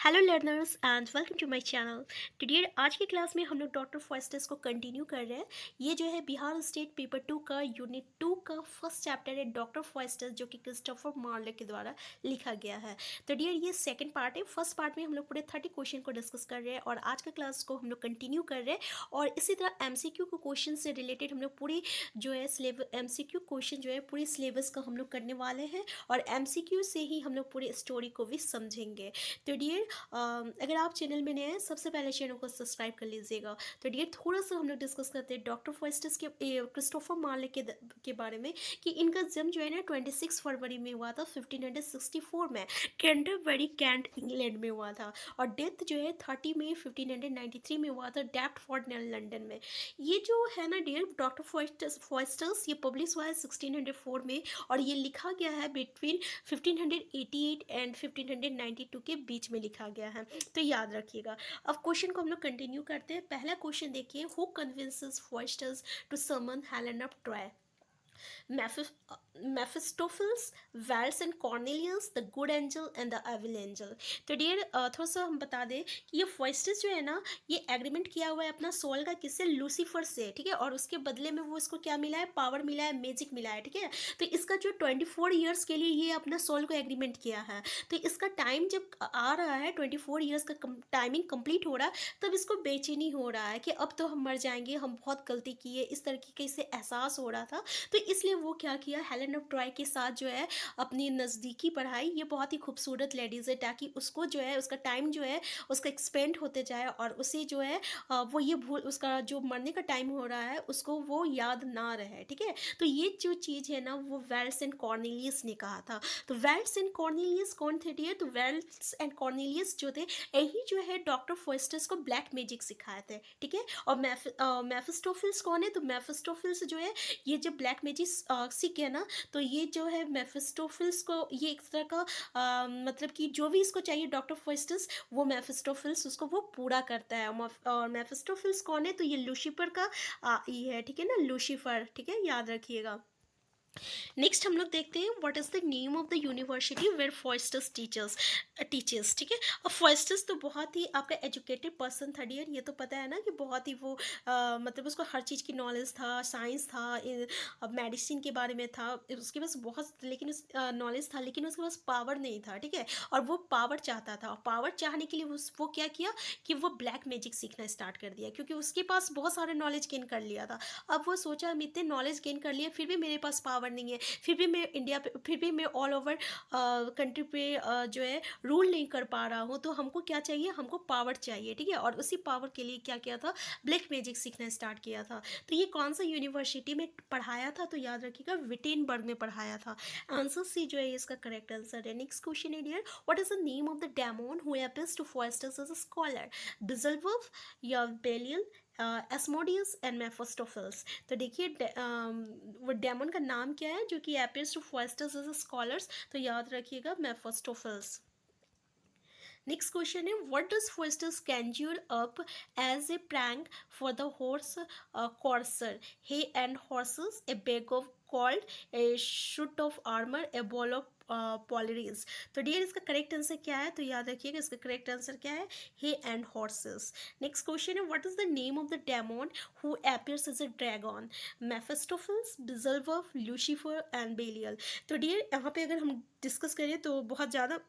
Hello learners and welcome to my channel. Today आज की class में हम लोग डॉक्टर फॉरेस्टस को कंटिन्यू कर रहे हैं। ये जो है बिहार स्टेट पेपर 2 का यूनिट 2 का फर्स्ट चैप्टर है डॉक्टर फॉरेस्टस, जो कि क्रिस्टोफर मार्ले के द्वारा लिखा गया है। तो डियर ये सेकंड पार्ट है। फर्स्ट पार्ट में हम लोग पूरे 30 क्वेश्चन को डिस्कस कर रहे हैं और आज का क्लास को हम लोग कंटिन्यू कर रहे हैं। और इसी तरह एमसीक्यू को क्वेश्चन से रिलेटेड हम लोग पूरी जो है एमसीक्यू क्वेश्चन जो है पूरी सिलेबस का हम लोग करने वाले हैं और एमसीक्यू से ही हम लोग पूरी स्टोरी को भी समझेंगे। तो डियर अगर आप चैनल में नए हैं, सबसे पहले चैनल को सब्सक्राइब कर लीजिएगा। तो डियर थोड़ा सा हम लोग डिस्कस करते हैं डॉक्टर फॉरेस्टस के क्रिस्टोफर मार्ले के बारे में कि इनका जन्म जो है ना 26 फरवरी में हुआ था 1564 में कैंटरबरी कैंट इंग्लैंड में हुआ था। और डेथ जो है 30 मई 1593 में हुआ था डेप्टफोर्ड लंदन में। ये जो है ना डियर डॉक्टर फॉरेस्टस ये पब्लिश हुआ है 1604 में और ये लिखा गया है बिटवीन 1588 एंड 1592 के बीच में लिखा गया है, तो याद रखिएगा। अब क्वेश्चन को हम लोग कंटिन्यू करते हैं। पहला क्वेश्चन देखिए, who convinces Faustus to summon Helen of Troy? Mephistopheles, Valdes and Cornelius, the good angel and the evil angel. तो डियर थोड़ा सा हम बता दें कि ये फॉरेस्टस जो है ना ये एग्रीमेंट किया हुआ है अपना सोल का किससे, लूसीफर से, ठीक है। और उसके बदले में वो इसको क्या मिला है, पावर मिला है, मैजिक मिला है, ठीक है। तो इसका जो 24 ईयर्स के लिए ये अपना सोल को एग्रीमेंट किया है। तो इसका टाइम जब आ रहा है 24 ईयर्स का टाइमिंग कंप्लीट हो रहा है, तब इसको बेचैनी हो रहा है कि अब तो हम मर जाएंगे, हम बहुत गलती की है, इस तरीके से एहसास हो रहा था। तो इसलिए वो क्या किया, हेलेन ऑफ ट्रॉय के साथ जो है अपनी नज़दीकी बढ़ाई। ये बहुत ही खूबसूरत लेडीज़ है ताकि उसको जो है उसका टाइम जो है उसका एक्सपेंड होते जाए और उसे जो है वो ये भूल, उसका जो मरने का टाइम हो रहा है उसको वो याद ना रहे, ठीक है। तो ये जो चीज़ है ना वो वेल्स एंड कॉर्नेलियस ने कहा था। तो वेल्स एंड कॉर्नेलियस कौन थे डियर? तो वेल्स एंड कॉर्नेलियस जो थे यही जो है डॉक्टर फॉरेस्टस को ब्लैक मैजिक सिखाए थे, ठीक है। और मेफिस्टोफिल्स कौन है? तो मेफिस्टोफिल्स जो है ये जब ब्लैक मैजिक सीख गया ना, तो ये जो है मेफिस्टोफिल्स को ये एक तरह का मतलब कि जो भी इसको चाहिए डॉक्टर फॉरेस्टस, वो मेफिस्टोफिल्स उसको वो पूरा करता है। और मेफिस्टोफिल्स कौन है? तो ये लूसीफर का ये है, ठीक है ना, लूसीफर, ठीक है, याद रखिएगा। नेक्स्ट हम लोग देखते हैं what is the name of the university where Faustus teaches, ठीक है। और फॉरेस्टस तो बहुत ही आपका एजुकेटेड पर्सन था डियर, ये तो पता है ना कि बहुत ही वो मतलब उसको हर चीज़ की नॉलेज था, साइंस था, मेडिसिन के बारे में था, उसके पास बहुत लेकिन उस नॉलेज था, लेकिन उसके पास पावर नहीं था, ठीक है। और वो पावर चाहता था और पावर चाहने के लिए वो क्या किया कि वो ब्लैक मैजिक सीखना स्टार्ट कर दिया, क्योंकि उसके पास बहुत सारे नॉलेज गेन कर लिया था। अब वो सोचा हम इतने नॉलेज गेन कर लिए फिर भी मेरे पास पावर नहीं है, फिर भी मैं इंडिया पे, फिर भी मैं ऑल ओवर कंट्री पे जो है रूल नहीं कर पा रहा हूँ, तो हमको क्या चाहिए, हमको पावर चाहिए, ठीक है। और उसी पावर के लिए क्या किया था, ब्लैक मैजिक सीखना स्टार्ट किया था। तो ये कौन सा यूनिवर्सिटी में पढ़ाया था? तो याद रखिएगा विटेनबर्ग में पढ़ाया था। आंसर सी जो है इसका करेक्ट आंसर है। नेक्स्ट क्वेश्चन है dear, what is the name of the demon who appears to Faustus as a scholar? Beelzebub या बेलियल, एस्मोडियस एंड मेफिस्टोफिल्स। तो देखिए वो डेमन का नाम क्या है जो कि appears to Faustus as scholars? तो याद रखिएगा मेफिस्टोफिल्स। नेक्स्ट क्वेश्चन है, what does Faustus conjure up as a prank for the horse courser? Hay and horses, a bag of gold, a suit of armor, a ball of पॉलरीज। तो dear इसका correct answer क्या है? तो याद रखिएगा इसका correct answer क्या है, hay and horses. Next question है, what is the name of the demon who appears as a dragon? Mephistopheles, Beelzebub, Lucifer and Belial. तो डियर यहाँ पे अगर हम डिस्कस करें तो बहुत ज़्यादा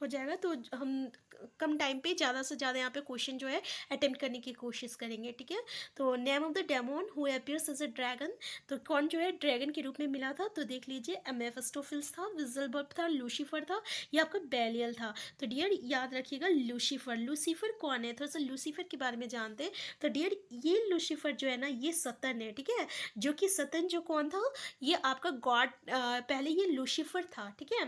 हो जाएगा, तो हम कम टाइम पे ज़्यादा से ज़्यादा यहाँ पे क्वेश्चन जो है अटेम्प्ट करने की कोशिश करेंगे, ठीक है। तो name of the demon who appears as a dragon, तो कौन जो है ड्रैगन के रूप में मिला था? तो देख लीजिए मेफिस्टोफिल्स था, विज़लबर्ग था, लूसीफर था, या आपका बेलियल था। तो डियर याद रखिएगा लूसीफर। लूसीफर कौन है? थोड़ा सा लूसीफर के बारे में जानते हैं। तो डियर ये लूसीफर जो है ना ये सतन है, ठीक है। जो कि सतन जो कौन था, ये आपका गॉड, पहले ये लूसीफर था, ठीक है।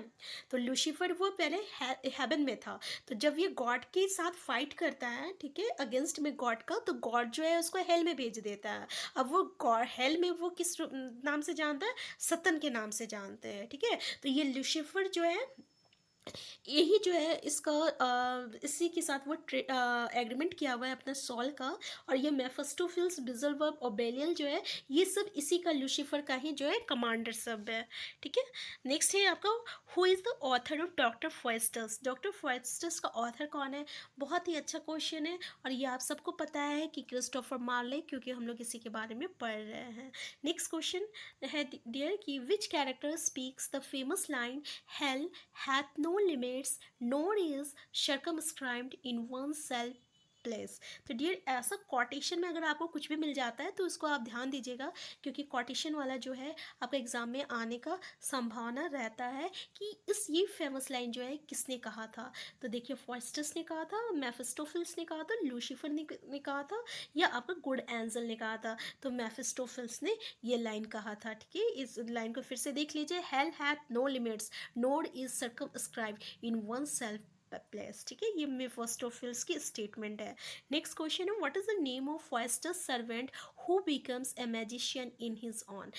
तो लूसीफर वो पहले हेवन में था। तो जब ये गॉड के साथ फाइट करता है, ठीक है, अगेंस्ट में गॉड का, तो गॉड जो है उसको हेल में भेज देता है। अब वो गॉड हेल में वो किस नाम से जानता है? सतन के नाम से जानते हैं, ठीक है। तो ये लूसीफर जो है यही जो है इसका इसी के साथ वो एग्रीमेंट किया हुआ है अपना सॉल का। और ये मेफिस्टोफिल्स, बिजलवर्ब और बेलियल जो है ये सब इसी का लूसीफर का ही जो है कमांडर सब है। ठीक है। नेक्स्ट है आपका, who is the author of Doctor Faustus's. Doctor Faustus's का ऑथर कौन है? बहुत ही अच्छा क्वेश्चन है और ये आप सबको पता है कि क्रिस्टोफर मार्ले, क्योंकि हम लोग इसी के बारे में पढ़ रहे हैं। नेक्स्ट क्वेश्चन है डियर कि विच character speaks the famous line hello hath no limits nor is circumscribed in oneself place। तो डियर ऐसा कोटेशन में अगर आपको कुछ भी मिल जाता है तो उसको आप ध्यान दीजिएगा, क्योंकि कोटेशन वाला जो है आपका एग्जाम में आने का संभावना रहता है कि ये फेमस लाइन जो है किसने कहा था। तो देखिए फॉयस्टस ने कहा था, मेफिस्टोफिल्स ने कहा था, लूसीफर ने कहा था, या आपका गुड एंजल ने कहा था। तो मेफिस्टोफिल्स ने ये लाइन कहा था। ठीक है, इस लाइन को फिर से देख लीजिए, hell hath no limits nor is circumscribed in one self place. ठीक है, ये मेफिस्टोफिल्स की स्टेटमेंट है। नेक्स्ट क्वेश्चन है, what is the name of Faustus's servant who becomes a magician in his own.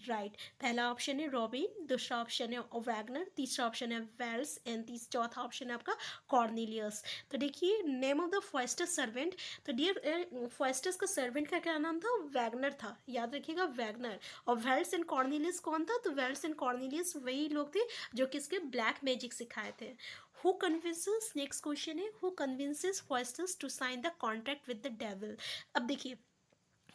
Right, पहला ऑप्शन है Robin, दूसरा option है वैगनर, तीसरा ऑप्शन है वेल्स एंड चौथा ऑप्शन है आपका कॉर्नेलियस। तो देखिए name of the Faustus's servant, तो डियर फॉयस्टर्स का सर्वेंट का क्या नाम था? वैगनर था, याद रखिएगा वैगनर। और वेल्स एंड कॉर्नेलियस कौन था? तो वेल्स एंड कॉर्नेलियस वही लोग थे जो कि इसके ब्लैक मैजिक सिखाए थे। हु कन्विंसेस, नेक्स्ट क्वेश्चन है, who convinces Faustus's to sign the contract with the devil. अब देखिए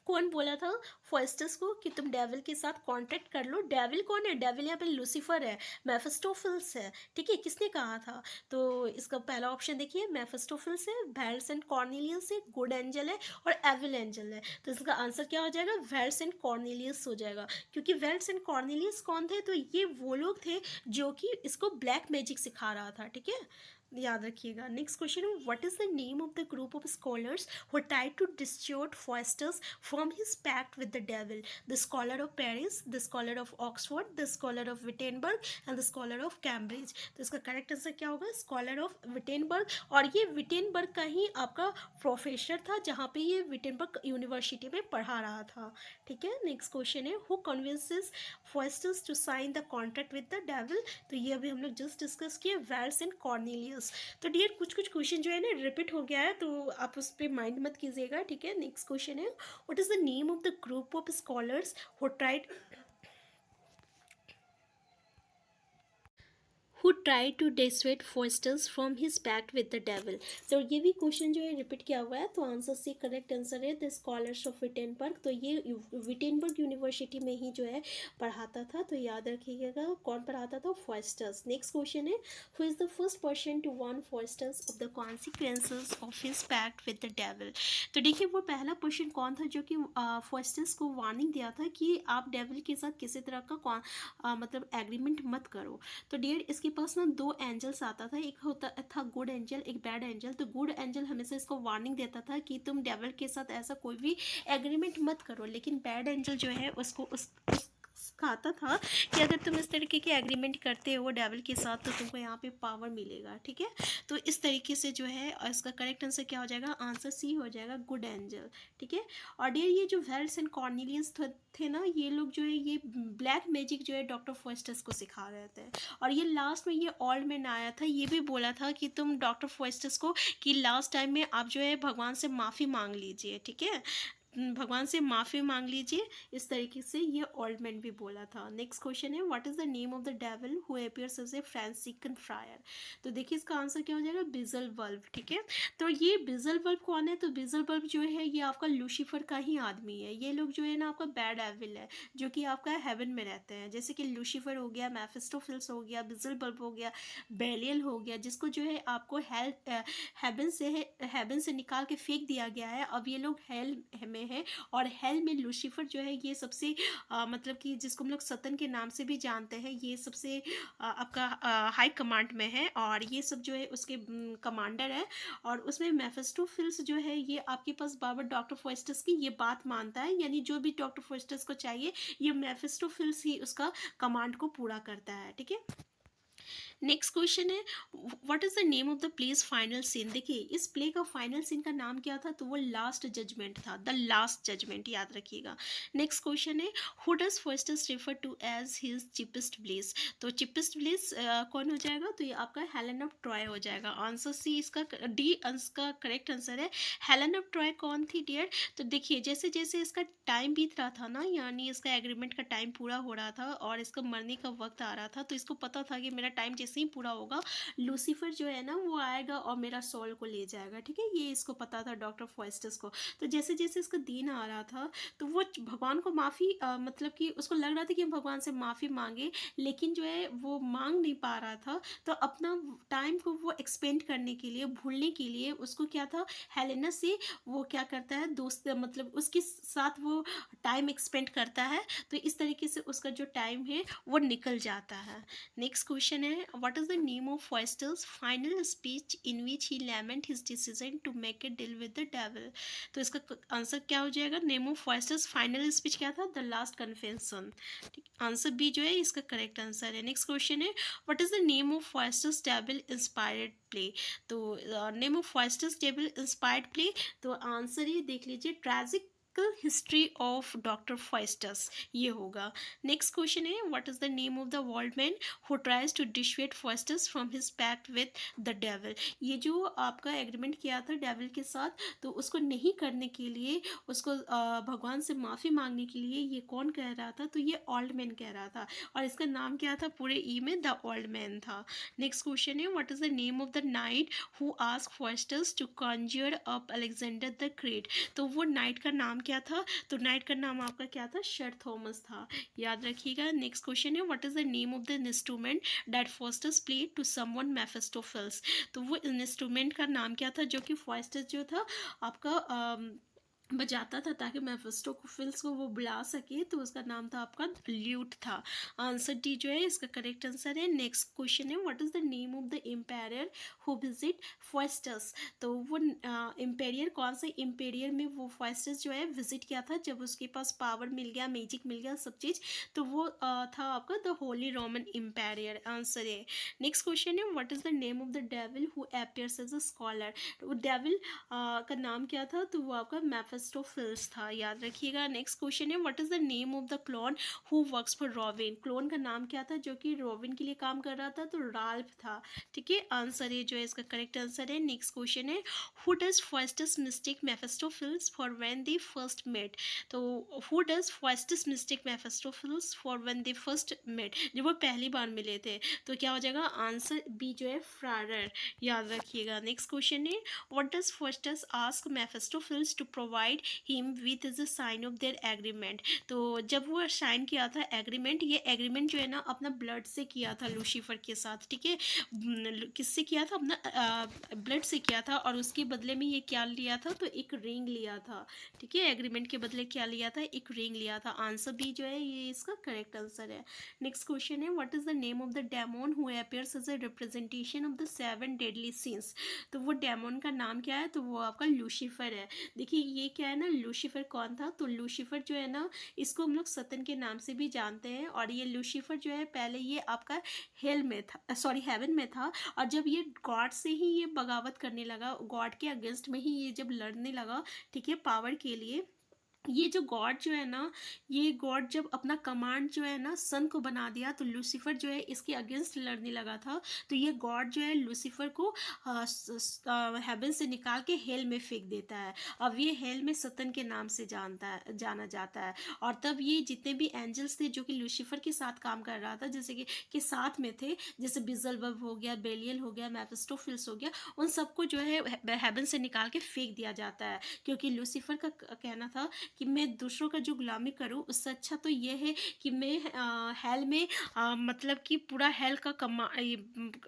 कौन बोला था फॉयस्टर्स को कि तुम डेविल के साथ कॉन्ट्रैक्ट कर लो? डेविल कौन है? डेविल यहाँ पे लूसीफर है, मेफिस्टोफिल्स है। ठीक है, किसने कहा था? तो इसका पहला ऑप्शन देखिए, मेफिस्टोफिल्स है, वेल्स एंड कॉर्नेलियस है, गुड एंजल है और एविल एंजल है। तो इसका आंसर क्या हो जाएगा? वेल्स एंड कॉर्नेलियस हो जाएगा, क्योंकि वेल्स एंड कॉर्नेलियस कौन थे? तो ये वो लोग थे जो कि इसको ब्लैक मैजिक सिखा रहा था। ठीक है, याद रखिएगा। नेक्स्ट क्वेश्चन है, what is the name of the group of scholars who tried to dissuade Faustus's from his pact with the devil? The scholar of Paris, the scholar of Oxford, the scholar of Wittenberg and the scholar of Cambridge. तो इसका correct answer क्या होगा? Scholar of Wittenberg. और ये Wittenberg का ही आपका professor था, जहाँ पे ये विटेनबर्ग यूनिवर्सिटी में पढ़ा रहा था। ठीक है, नेक्स्ट क्वेश्चन है, who convinces Faustus's to sign the contract with the devil. तो ये अभी हम लोग जस्ट डिस्कस किए, वेल्स एंड कॉर्नेलियस। तो डियर कुछ कुछ क्वेश्चन जो है ना रिपीट हो गया है, तो आप उस पर माइंड मत कीजिएगा। ठीक है, नेक्स्ट क्वेश्चन है, what is the name of the group of scholars who tried who tried to dissuade Faustus from his pact with the devil। तो ये भी क्वेश्चन जो है रिपीट किया हुआ है, तो आंसर सी करेक्ट आंसर है द स्कॉलर्स ऑफ विटेनबर्ग। तो ये विटेनबर्ग यूनिवर्सिटी में ही जो है पढ़ाता था। तो याद रखिएगा कौन पढ़ाता था? फॉयस्टर्स। नेक्स्ट क्वेश्चन है, who is the first person to warn Faustus's of the consequences of his pact with the devil. तो देखिए वो पहला पर्सन कौन था जो कि फॉयस्टर्स को वार्निंग दिया था कि आप डेविल के साथ किसी तरह का मतलब एग्रीमेंट मत करो। तो डियर इसके पास ना दो एंजल्स आता था, एक होता था गुड एंजल, एक बैड एंजल। तो गुड एंजल हमेशा इसको वार्निंग देता था कि तुम डेविल के साथ ऐसा कोई भी एग्रीमेंट मत करो, लेकिन बैड एंजल जो है उसको उस सिखाता था कि अगर तुम इस तरीके के एग्रीमेंट करते हो डेविल के साथ तो तुमको यहाँ पे पावर मिलेगा। ठीक है, तो इस तरीके से जो है इसका करेक्ट आंसर क्या हो जाएगा? आंसर सी हो जाएगा, गुड एंजल। ठीक है, और डियर ये जो वेल्स एंड कॉर्नेलियस थे ना, ये लोग जो है ये ब्लैक मैजिक जो है डॉक्टर फॉयस्टर्स को सिखा रहे थे। और ये लास्ट में ये ओल्ड मैन आया था, ये भी बोला था कि तुम डॉक्टर फॉयस्टर्स को कि लास्ट टाइम में आप जो है भगवान से माफ़ी मांग लीजिए। ठीक है, भगवान से माफ़ी मांग लीजिए, इस तरीके से ये ओल्ड मैन भी बोला था। नेक्स्ट क्वेश्चन है, what is the name of the devil who appears as a Franciscan friar. तो देखिए इसका आंसर क्या हो जाएगा? Beelzebub. ठीक है, तो ये बिजल बल्ब कौन है? तो बिजल बल्ब जो है ये आपका लूसीफर का ही आदमी है। ये लोग जो है ना आपका बैड एविल है जो कि आपका हेवन में रहते हैं, जैसे कि लूसीफर हो गया, मेफिस्टोफिल्स हो गया, बिजल बल्ब हो गया, बेलियल हो गया, जिसको जो है आपको हेवन से निकाल के फेंक दिया गया है। अब ये लोग हेल में है, और हेल में लूसीफर जो है ये सबसे मतलब कि जिसको हम लोग सतन के नाम से भी जानते हैं, ये सबसे आपका हाई कमांड में है, और ये सब जो है उसके कमांडर है। और उसमें मेफिस्टोफिल्स जो है ये आपके पास बाबर डॉक्टर फॉयस्टर्स की ये बात मानता है, यानी जो भी डॉक्टर फॉयस्टर्स को चाहिए ये मेफिस्टोफिल्स ही उसका कमांड को पूरा करता है। ठीक है, नेक्स्ट क्वेश्चन है, what is the name of the place final scene. देखिए इस प्ले का फाइनल सीन का नाम क्या था, तो वो लास्ट जजमेंट था, द लास्ट जजमेंट, याद रखिएगा। नेक्स्ट क्वेश्चन है, who does Faustus refer to as his chiefest bliss. तो चीपेस्ट ब्लेस कौन हो जाएगा, तो ये आपका हेलन ऑफ ट्रॉय हो जाएगा। आंसर सी इसका, डी इसका करेक्ट आंसर है। हेलन ऑफ ट्रॉय कौन थी डियर, तो देखिए जैसे जैसे इसका टाइम बीत रहा था ना, यानी इसका एग्रीमेंट का टाइम पूरा हो रहा था और इसका मरने का वक्त आ रहा था, तो इसको पता था कि मेरा टाइम जैसे ही पूरा होगा लूसीफर जो है ना वो आएगा और मेरा सोल को ले जाएगा, ठीक है, ये इसको पता था डॉक्टर फॉस्टस को। तो जैसे जैसे इसका दिन आ रहा था तो वो भगवान को माफ़ी मतलब कि उसको लग रहा था कि हम भगवान से माफ़ी मांगे, लेकिन जो है वो मांग नहीं पा रहा था। तो अपना टाइम को वो एक्सपेंड करने के लिए, भूलने के लिए उसको क्या था, हेलेना से वो क्या करता है, दोस्त मतलब उसके साथ वो टाइम एक्सपेंड करता है। तो इस तरीके से उसका जो टाइम है वो निकल जाता है। नेक्स्ट क्वेश्चन है, what is the name of Faustus's final speech in which he lament his decision to make a deal with the devil. तो इसका आंसर क्या हो जाएगा, name of Faustus's final speech क्या था, the last confession. Answer B जो है इसका करेक्ट आंसर है। नेक्स्ट क्वेश्चन है, what is the name of Faustus's devil inspired play. तो name of Faustus's devil inspired play, तो आंसर ही देख लीजिए, tragic history of doctor Faustus, ये होगा। नेक्स्ट क्वेश्चन है, what is the name of the world man who tries to dissuade Faustus from his pact with the devil. ये जो आपका एग्रीमेंट किया था डेविल के साथ, तो उसको नहीं करने के लिए, उसको भगवान से माफ़ी मांगने के लिए ये कौन कह रहा था, तो ये ओल्ड मैन कह रहा था, और इसका नाम क्या था पूरे ई में, द ओल्ड मैन था। नेक्स्ट क्वेश्चन है, what is the name of the knight who ask Faustus to conjure up Alexander the great. तो वो नाइट का नाम क्या था, तो नाइट का नाम आपका क्या था, सर थॉमस था, याद रखिएगा। नेक्स्ट क्वेश्चन है, what is the name of the instrument that Faustus played to someone Mephistopheles. तो वो इंस्ट्रूमेंट का नाम क्या था जो कि फॉस्टस जो था आपका बजाता था ताकि मेफिस्टोफेल्स को वो बुला सके, तो उसका नाम था आपका ल्यूट था। आंसर डी जो है इसका करेक्ट आंसर है। नेक्स्ट क्वेश्चन है, what is the name of the empire who visit Faustus. तो वो एम्पेरियर कौन सा एम्पेरियर में वो फॉस्टस जो है विजिट किया था, जब उसके पास पावर मिल गया, मैजिक मिल गया, सब चीज़, तो वो था आपका the holy Roman empire. Answer है। नेक्स्ट क्वेश्चन है, what is the name of the devil who appears as a scholar. वो डेविल का नाम क्या था, तो वो आपका मेफिस्टोफेल्स था, याद रखिएगा। नेक्स्ट क्वेश्चन है, what is the name of the clone who works for robin. Clone का नाम क्या था जो कि रॉबिन के लिए काम कर रहा था, तो राल्फ था, ठीक है। आंसर है जो है इसका करेक्ट आंसर है। नेक्स्ट क्वेश्चन है, who does Faustus mistake Mephistopheles for when they first met. तो who does Faustus mistake Mephistopheles for when they first met, जब वो पहली बार मिले थे, तो क्या हो जाएगा, आंसर बी जो है फ्रायर, याद रखिएगा। नेक्स्ट क्वेश्चन है, what does Faustus ask Mephistopheles to provide him with as a sign of their agreement। तो जब वो साइन किया था एग्रीमेंट, ये एग्रीमेंट जो है ना अपना ब्लड से किया था लूसीफर के साथ, ठीक है, किससे किया था, अपना ब्लड से किया था, और उसके बदले में ये क्या लिया था, तो एक रिंग लिया था, ठीक है, एग्रीमेंट के बदले क्या लिया था, एक रिंग लिया था। आंसर बी जो है ये इसका करेक्ट आंसर है। नेक्स्ट क्वेश्चन है, what is the name of the demon who appears as a representation of the 7 deadly sins. तो वो डेमोन का नाम क्या है, तो वो आपका लूसीफर है। देखिए ये क्या है ना, लूसीफर कौन था, तो लूसीफर जो है ना इसको हम लोग सतन के नाम से भी जानते हैं, और ये लूसीफर जो है पहले ये आपका हेल में था, सॉरी हेवन में था, और जब ये गॉड से ही ये बगावत करने लगा, गॉड के अगेंस्ट में ही ये जब लड़ने लगा, ठीक है, पावर के लिए, ये जो गॉड जो है ना, ये गॉड जब अपना कमांड जो है ना सन को बना दिया, तो लूसीफर जो है इसके अगेंस्ट लड़ने लगा था, तो ये गॉड जो है लूसीफर को हेवन से निकाल के हेल में फेंक देता है। अब ये हेल में सतन के नाम से जाना जाता है, और तब ये जितने भी एंजल्स थे जो कि लूसीफर के साथ काम कर रहा था, जैसे कि साथ में थे, जैसे बिजलबब हो गया, बेलियल हो गया, मेफिस्टोफेल्स हो गया, उन सबको जो है हेवन से निकाल के फेंक दिया जाता है, क्योंकि लूसीफर का कहना था कि मैं दूसरों का जो गुलामी करूं, उससे अच्छा तो ये है कि मैं हेल में मतलब कि पूरा हेल का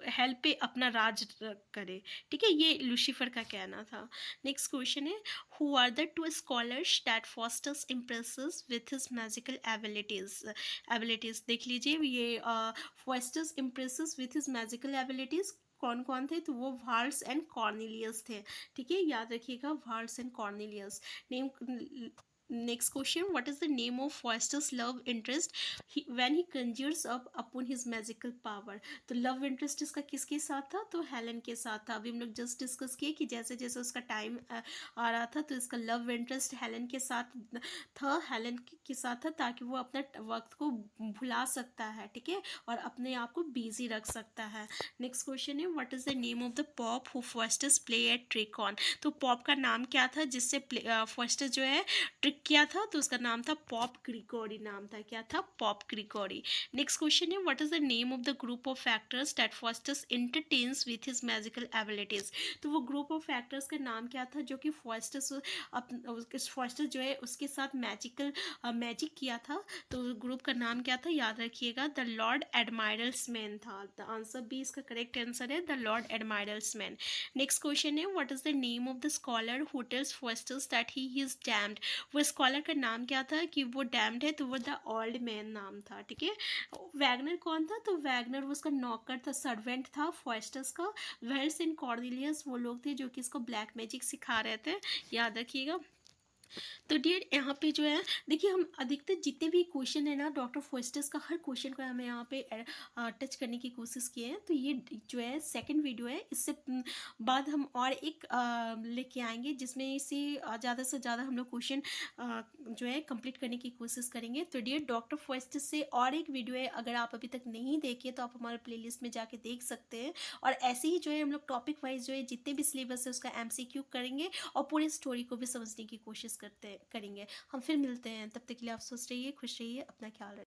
हेल पे अपना राज करे, ठीक है, ये लूसीफर का कहना था। नेक्स्ट क्वेश्चन है, who are the 2 scholars that Faustus impresses with his magical abilities. देख लीजिए ये Faustus impresses with his magical abilities कौन कौन थे, तो वो वाल्स एंड कॉर्नेलियस थे, ठीक है, याद रखिएगा, Valdes and Cornelius. Name next question, what is the name of Faustus's love interest when he conjures up upon his magical power. तो लव इंटरेस्ट इसका किसके साथ था, तो हेलन के साथ था। अभी हम लोग जस्ट डिस्कस किए कि जैसे जैसे उसका टाइम आ रहा था तो इसका लव इंटरेस्ट हेलन के साथ था, हेलन के साथ था, ताकि वो अपना वक्त को भुला सकता है, ठीक है, और अपने आप को बिजी रख सकता है। नेक्स्ट क्वेश्चन है, what is the name of the pope who Faustus play at trick on. तो पॉप का नाम क्या था जिससे फर्स्ट जो है ट्रिक किया था, तो उसका नाम था पॉप ग्रिगोरी, नाम था, क्या था, पॉप ग्रिगोरी। नेक्स्ट क्वेश्चन है, what is the name of the group of factors that Faustus entertains with his magical abilities. तो वो ग्रुप ऑफ फैक्टर्स का नाम क्या था जो कि फर्स्टस जो है उसके साथ मैजिक किया था। तो ग्रुप का नाम क्या था, याद रखिएगा, द लॉर्ड एडमायरल्स मैन था। द आंसर बी इसका करेक्ट आंसर है, the lord admiral's man. Next question है, what is the name of the scholar who tells Faustus that he is damned. वो स्कॉलर का नाम क्या था कि वो डैम्ड है, तो वो द ओल्ड मैन नाम था, ठीक है। वैगनर कौन था, तो वैगनर वो उसका नौकर था, सर्वेंट था फॉस्टस का। वेल्स एंड कॉर्नेलियस वो लोग थे जो कि इसको ब्लैक मैजिक सिखा रहे थे, याद रखिएगा। तो डियर यहाँ पे जो है देखिए, हम अधिकतर जितने भी क्वेश्चन है ना डॉक्टर फॉस्टर्स का, हर क्वेश्चन को हमें यहाँ पे टच करने की कोशिश किए हैं। तो ये जो है सेकंड वीडियो है, इससे बाद हम और एक लेके आएंगे जिसमें से ज़्यादा से ज़्यादा हम लोग क्वेश्चन जो है कंप्लीट करने की कोशिश करेंगे। तो डियर डॉक्टर फॉस्टर्स से और एक वीडियो है, अगर आप अभी तक नहीं देखे तो आप हमारे प्लेलिस्ट में जाके देख सकते हैं। और ऐसे ही जो है हम लोग टॉपिक वाइज जो है जितने भी सिलेबस है उसका MCQ करेंगे और पूरे स्टोरी को भी समझने की कोशिश करेंगे। हम फिर मिलते हैं, तब तक के लिए आप स्वस्थ रहिए, खुश रहिए, अपना ख्याल रखिए।